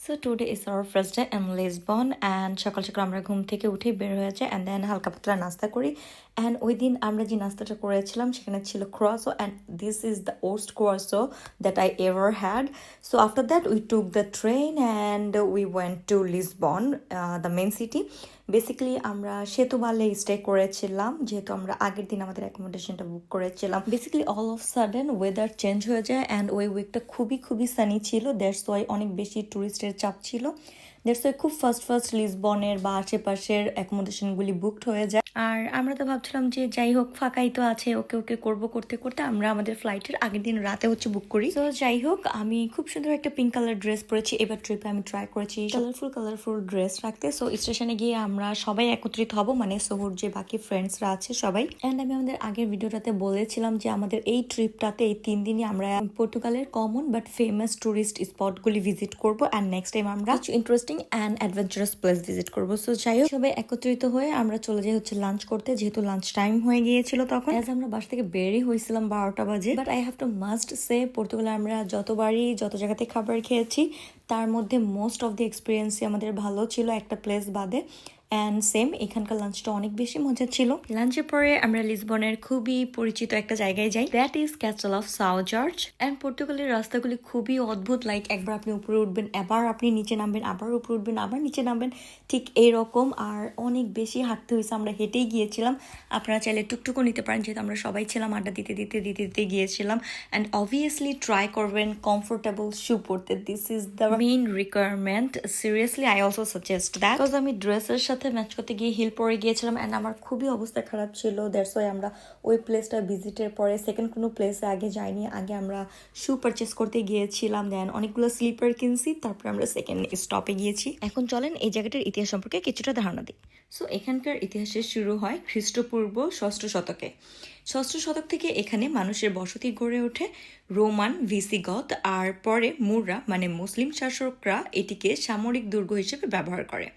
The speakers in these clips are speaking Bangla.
So today is our first day in Lisbon and সকাল সকাল আমরা ঘুম থেকে উঠে বের হয়ে যাই and then হালকা পাতলা নাস্তা করি and ওই দিন আমরা যে নাস্তাটা করেছিলাম সেখানে ছিল croissant and this is the worst croissant that I ever had. So after that we took the train and we went to Lisbon, the main city. Basically আমরা সেতুবালে স্টে করেছিলাম যেহেতু আমরা আগের দিন আমাদের অ্যাকোমোডেশনটা বুক করেছিলাম। Basically all of sudden weather change হয়ে যায় অ্যান্ড ওই উইকটা খুবই সানি ছিল, দ্যাটস ওয়াই অনেক বেশি ট্যুরিস্টের চাপ ছিল, দ্যাটস ওয়াই খুব ফার্স্ট লিসবনের বা আশেপাশের অ্যাকোমোডেশনগুলি বুকড হয়ে যায়। আর আমরা তো ভাবছিলাম যে যাই হোক ফাঁকাই তো আছে, ওকে করতে করতে আমরা আমাদের ফ্লাইটের আগের দিন রাতে বুক করি। তো যাই হোক আমি খুব সুন্দর একটা পিঙ্ক কালার ড্রেস পরেছি, এবার ট্রিপে আমি ট্রাই করেছি কালারফুল ড্রেস রাখতে। সো স্টেশনে গিয়ে আমরা সবাই একত্রিত হব, মানে সোহর যে বাকি ফ্রেন্ডসরা আছে সবাই। অ্যান্ড আমি আমাদের আগের ভিডিওটাতে বলেছিলাম যে আমাদের এই ট্রিপটাতে এই 3 দিনই আমরা পর্তুগালের কমন বাট ফেমাস টুরিস্ট স্পটগুলি ভিজিট করবো অ্যান্ড নেক্সট টাইম আমরা interesting and adventurous place visit করবো। সো যাই হোক সবাই একত্রিত হয়ে আমরা চলে যাই লাঞ্চ করতে, যেহেতু লাঞ্চ টাইম হয়ে গিয়েছিল তখন। আমরা বাসা থেকে বেরই হয়েছিলাম 12টা বাজে। But I have to must say পর্তুগালে আমরা যত জায়গাতে খাবার খেয়েছি তার মধ্যে মোস্ট অফ দি এক্সপিরিয়েন্সই আমাদের ভালো ছিল, একটা প্লেস বাদে। অ্যান্ড সেম এখানকার লাঞ্চটা অনেক বেশি মজা ছিল। লাঞ্চের পরে আমরা লিসবনের খুবই পরিচিত একটা জায়গায় যাই, that is castle of Sao George. And পর্তুগালের রাস্তাগুলি খুবই অদ্ভুত, লাইক একবার আপনি উপরে উঠবেন, আবার আপনি নিচে নামবেন, আবার উপরে উঠবেন, আবার নিচে নামবেন, ঠিক এইরকম। আর অনেক বেশি হাঁটতে হয়েছে, আমরা হেঁটেই গিয়েছিলাম। আপনারা চাইলে টুকটুকও নিতে পারেন, যেহেতু আমরা সবাই ছিলাম, আড্ডা দিতে গিয়েছিলাম। অ্যান্ড অবভিয়াসলি ট্রাই করবেন কমফোর্টেবল শু পরতে, this is the main requirement. Seriously I also suggest that, because আমি ড্রেসের সাথে ম্যাচ করতে গিয়ে হিল পরে গিয়েছিলাম অ্যান্ড আমার খুবই অবস্থা খারাপ ছিল, দ্যাটস ওয়াই আমরা ওই প্লেসটা ভিজিটের পরে সেকেন্ড কোনো প্লেসে আগে যাইনি, আগে আমরা শু পারচেস করতে গিয়েছিলাম, দেন অনেকগুলো স্লিপার কিনছি, তারপরে আমরা সেকেন্ড স্টপে গিয়েছি। এখন চলেন এই জায়গাটার ইতিহাস সম্পর্কে কিছুটা ধারণা দিই। সো এখানকার ইতিহাসের শুরু হয় খ্রিস্টপূর্ব 6ষ্ঠ শতকে। 6ষ্ঠ শতক থেকে এখানে মানুষের বসতি গড়ে ওঠে। রোমান, ভিসিগত আর পরে মুররা মানে মুসলিম শাসকরা এটিকে সামরিক দুর্গ হিসেবে ব্যবহার করে।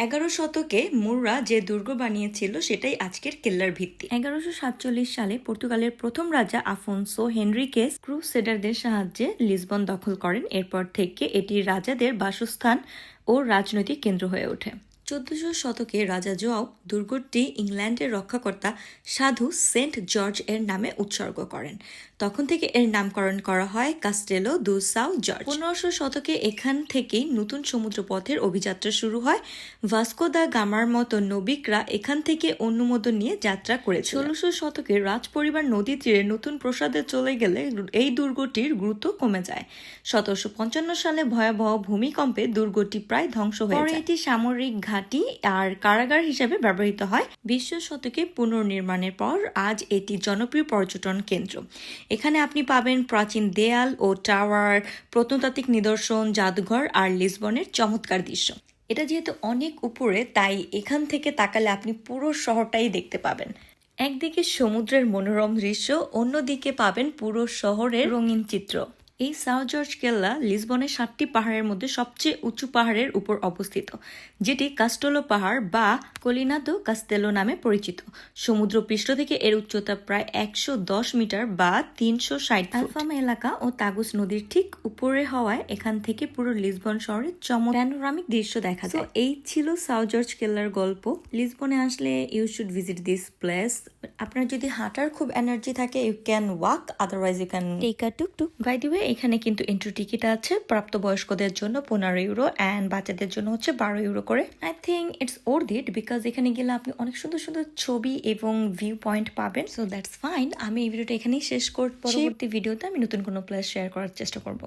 11 শতকে মুররা যে দুর্গ বানিয়েছিল সেটাই আজকের কেল্লার ভিত্তি। 1147 সালে পর্তুগালের প্রথম রাজা আফোনসো হেনরিকেস ক্রুসেডারদের সাহায্যে লিসবন দখল করেন। এরপর থেকে এটি রাজাদের বাসস্থান ও রাজনৈতিক কেন্দ্র হয়ে ওঠে। 1400 শতকে রাজা জোয়াও দুর্গটি ইংল্যান্ডের রক্ষাকর্তা সাধু সেন্ট জর্জ এর নামে উৎসর্গ করেন। তখন থেকে এর নামকরণ করা হয় কাস্টেলো দু সাও জর্জ। 1500 শতকে এখান থেকেই নতুন সমুদ্র পথের অভিযাত্রা শুরু হয়। ভাস্কো দা গামার মতো নবিকরা এখান থেকে অনুমোদন নিয়ে যাত্রা করেছিল। 1600 শতকে রাজ পরিবার নদী তীরে নতুন প্রসাদে চলে গেলে এই দুর্গটির গুরুত্ব কমে যায়। 1755 সালে ভয়াবহ ভূমিকম্পে দুর্গটি প্রায় ধ্বংস হয়ে যায়। এটি সামরিক ঘাঁটি আর কারাগার হিসেবে ব্যবহৃত হয়। 20 শতকে পুনর্নির্মাণের পর আজ এটি জনপ্রিয় পর্যটন কেন্দ্র। এখানে আপনি পাবেন প্রাচীন দেয়াল ও টাওয়ার, প্রত্নতাত্ত্বিক নিদর্শন, জাদুঘর আর লিসবনের চমৎকার দৃশ্য। এটা যেহেতু অনেক উপরে তাই এখান থেকে তাকালে আপনি পুরো শহরটাই দেখতে পাবেন। একদিকে সমুদ্রের মনোরম দৃশ্য, অন্যদিকে পাবেন পুরো শহরের রঙিন চিত্র। এই সাও জর্জ কেল্লা লিসবনের 7টি পাহাড়ের মধ্যে সবচেয়ে উঁচু পাহাড়ের উপর অবস্থিত, যেটি কাস্টেলো পাহাড় বা কলিনা দো কাস্তেলো নামে পরিচিত। সমুদ্র পৃষ্ঠ থেকে এর উচ্চতা প্রায় 110 মিটার বা 360 ফুট। আলফামা এলাকা ও তাগুস নদীর ঠিক উপরে হওয়ায় এখান থেকে পুরো লিসবন শহরের প্যানোরামিক দৃশ্য দেখা যায়। এই ছিল সাও জর্জ কেল্লার গল্প। লিসবনে আসলে you should visit this place. আপনার যদি হাঁটার খুব এনার্জি থাকে you can walk, otherwise you can take a tuktuk. By the way এখানে কিন্তু এন্ট্রি টিকিট আছে, প্রাপ্তবয়স্কদের জন্য 15 ইউরো অ্যান্ড বাচ্চাদের জন্য হচ্ছে 12 ইউরো করে। I think it's worth it, because এখানে গেলে আপনি অনেক সুন্দর ছবি এবং ভিউ পয়েন্ট পাবেন। So that's fine. আমি এই ভিডিওটা এখানেই শেষ করব। পরবর্তী ভিডিওতে আমি নতুন কোনো প্লেস শেয়ার করার চেষ্টা করব।